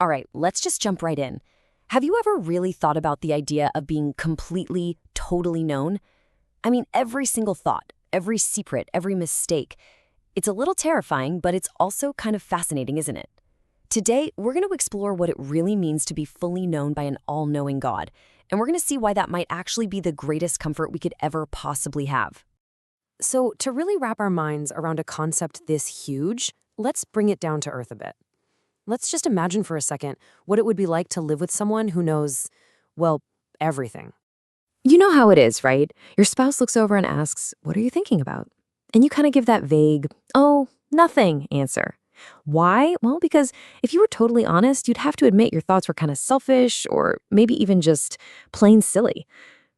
All right, let's just jump right in. Have you ever really thought about the idea of being completely, totally known? I mean, every single thought, every secret, every mistake. It's a little terrifying, but it's also kind of fascinating, isn't it? Today, we're going to explore what it really means to be fully known by an all-knowing God, and we're going to see why that might actually be the greatest comfort we could ever possibly have. So, to really wrap our minds around a concept this huge, let's bring it down to earth a bit. Let's just imagine for a second what it would be like to live with someone who knows, well, everything. You know how it is, right? Your spouse looks over and asks, "What are you thinking about?" And you kind of give that vague, "Oh, nothing" answer. Why? Well, because if you were totally honest, you'd have to admit your thoughts were kind of selfish or maybe even just plain silly.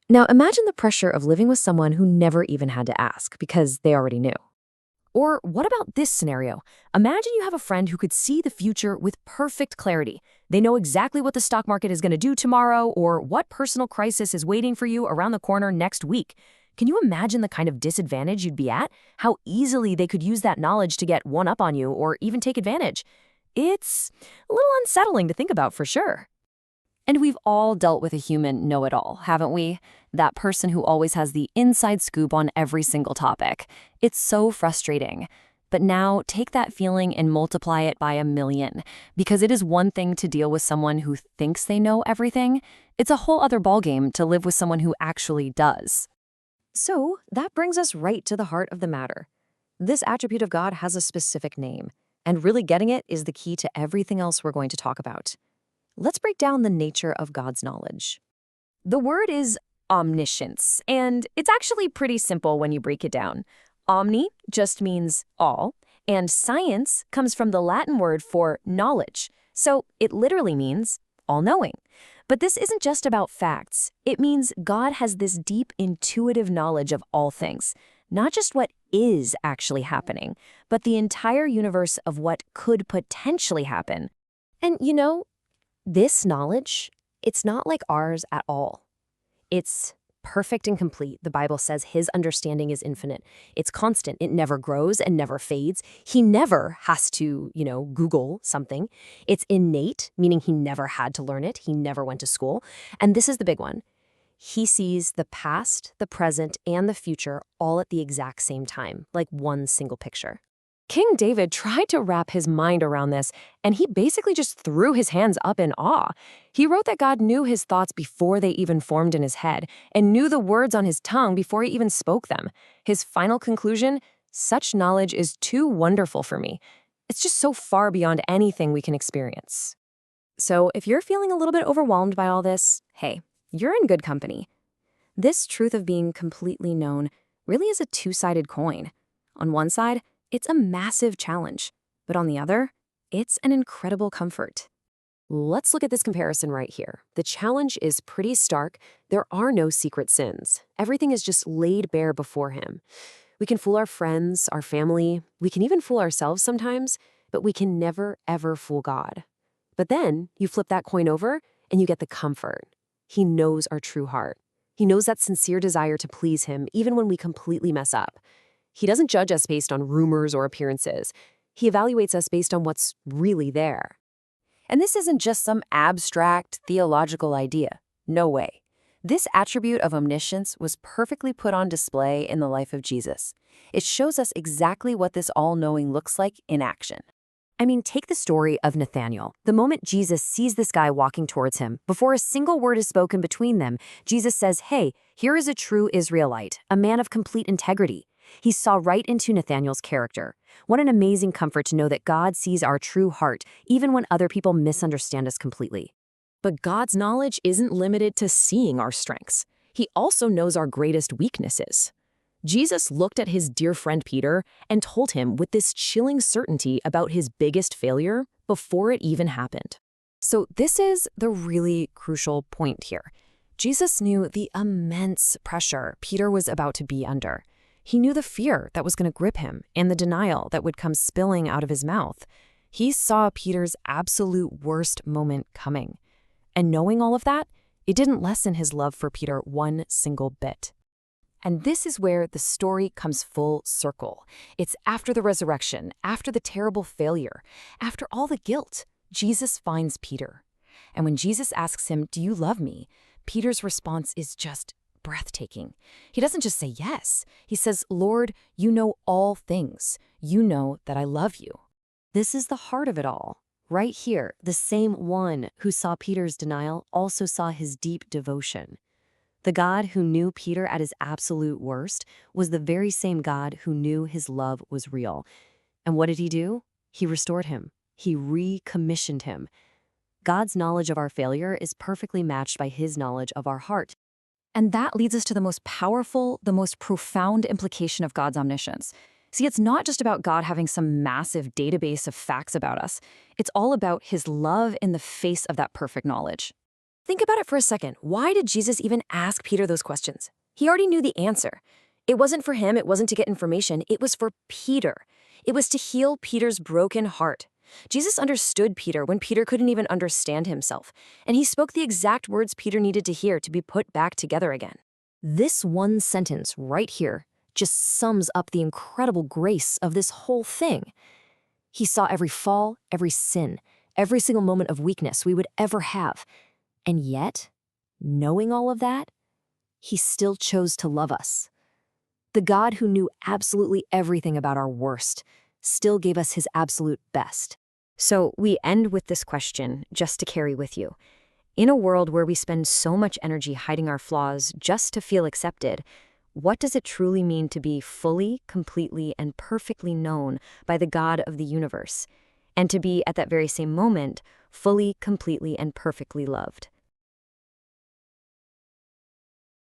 Now, imagine the pressure of living with someone who never even had to ask because they already knew. Or what about this scenario? Imagine you have a friend who could see the future with perfect clarity. They know exactly what the stock market is going to do tomorrow or what personal crisis is waiting for you around the corner next week. Can you imagine the kind of disadvantage you'd be at? How easily they could use that knowledge to get one up on you or even take advantage? It's a little unsettling to think about for sure. And we've all dealt with a human know-it-all, haven't we? That person who always has the inside scoop on every single topic. It's so frustrating. But now take that feeling and multiply it by 1,000,000, because it is one thing to deal with someone who thinks they know everything. It's a whole other ballgame to live with someone who actually does. So that brings us right to the heart of the matter. This attribute of God has a specific name, and really getting it is the key to everything else we're going to talk about. Let's break down the nature of God's knowledge. The word is omniscience, and it's actually pretty simple when you break it down. Omni just means all, and science comes from the Latin word for knowledge, so it literally means all-knowing. But this isn't just about facts. It means God has this deep intuitive knowledge of all things, not just what is actually happening, but the entire universe of what could potentially happen. And this knowledge, it's not like ours at all. It's perfect and complete. The Bible says his understanding is infinite. It's constant. It never grows and never fades. He never has to, Google something. It's innate, meaning he never had to learn it. He never went to school. And this is the big one. He sees the past, the present, and the future all at the exact same time, like one single picture. King David tried to wrap his mind around this, and he basically just threw his hands up in awe. He wrote that God knew his thoughts before they even formed in his head, and knew the words on his tongue before he even spoke them. His final conclusion: such knowledge is too wonderful for me. It's just so far beyond anything we can experience. So if you're feeling a little bit overwhelmed by all this, hey, you're in good company. This truth of being completely known really is a two-sided coin. On one side, it's a massive challenge, but on the other, it's an incredible comfort. Let's look at this comparison right here. The challenge is pretty stark. There are no secret sins. Everything is just laid bare before him. We can fool our friends, our family, we can even fool ourselves sometimes, but we can never, ever fool God. But then you flip that coin over and you get the comfort. He knows our true heart. He knows that sincere desire to please him even when we completely mess up. He doesn't judge us based on rumors or appearances. He evaluates us based on what's really there. And this isn't just some abstract theological idea. No way. This attribute of omniscience was perfectly put on display in the life of Jesus. It shows us exactly what this all-knowing looks like in action. I mean, take the story of Nathanael. The moment Jesus sees this guy walking towards him, before a single word is spoken between them, Jesus says, "Hey, here is a true Israelite, a man of complete integrity." He saw right into Nathanael's character. What an amazing comfort to know that God sees our true heart, even when other people misunderstand us completely. But God's knowledge isn't limited to seeing our strengths. He also knows our greatest weaknesses. Jesus looked at his dear friend Peter and told him with this chilling certainty about his biggest failure before it even happened. So this is the really crucial point here. Jesus knew the immense pressure Peter was about to be under. He knew the fear that was going to grip him and the denial that would come spilling out of his mouth. He saw Peter's absolute worst moment coming. And knowing all of that, it didn't lessen his love for Peter one single bit. And this is where the story comes full circle. It's after the resurrection, after the terrible failure, after all the guilt. Jesus finds Peter. And when Jesus asks him, "Do you love me?" Peter's response is just breathtaking. He doesn't just say yes. He says, "Lord, you know all things. You know that I love you." This is the heart of it all. Right here, the same one who saw Peter's denial also saw his deep devotion. The God who knew Peter at his absolute worst was the very same God who knew his love was real. And what did he do? He restored him. He recommissioned him. God's knowledge of our failure is perfectly matched by his knowledge of our heart. And that leads us to the most powerful, the most profound implication of God's omniscience. See, it's not just about God having some massive database of facts about us. It's all about his love in the face of that perfect knowledge. Think about it for a second. Why did Jesus even ask Peter those questions? He already knew the answer. It wasn't for him, it wasn't to get information, it was for Peter. It was to heal Peter's broken heart. Jesus understood Peter when Peter couldn't even understand himself, and he spoke the exact words Peter needed to hear to be put back together again. This one sentence right here just sums up the incredible grace of this whole thing. He saw every fall, every sin, every single moment of weakness we would ever have. And yet, knowing all of that, he still chose to love us. The God who knew absolutely everything about our worst still gave us his absolute best. So we end with this question, just to carry with you. In a world where we spend so much energy hiding our flaws just to feel accepted, what does it truly mean to be fully, completely, and perfectly known by the God of the universe? And to be, at that very same moment, fully, completely, and perfectly loved?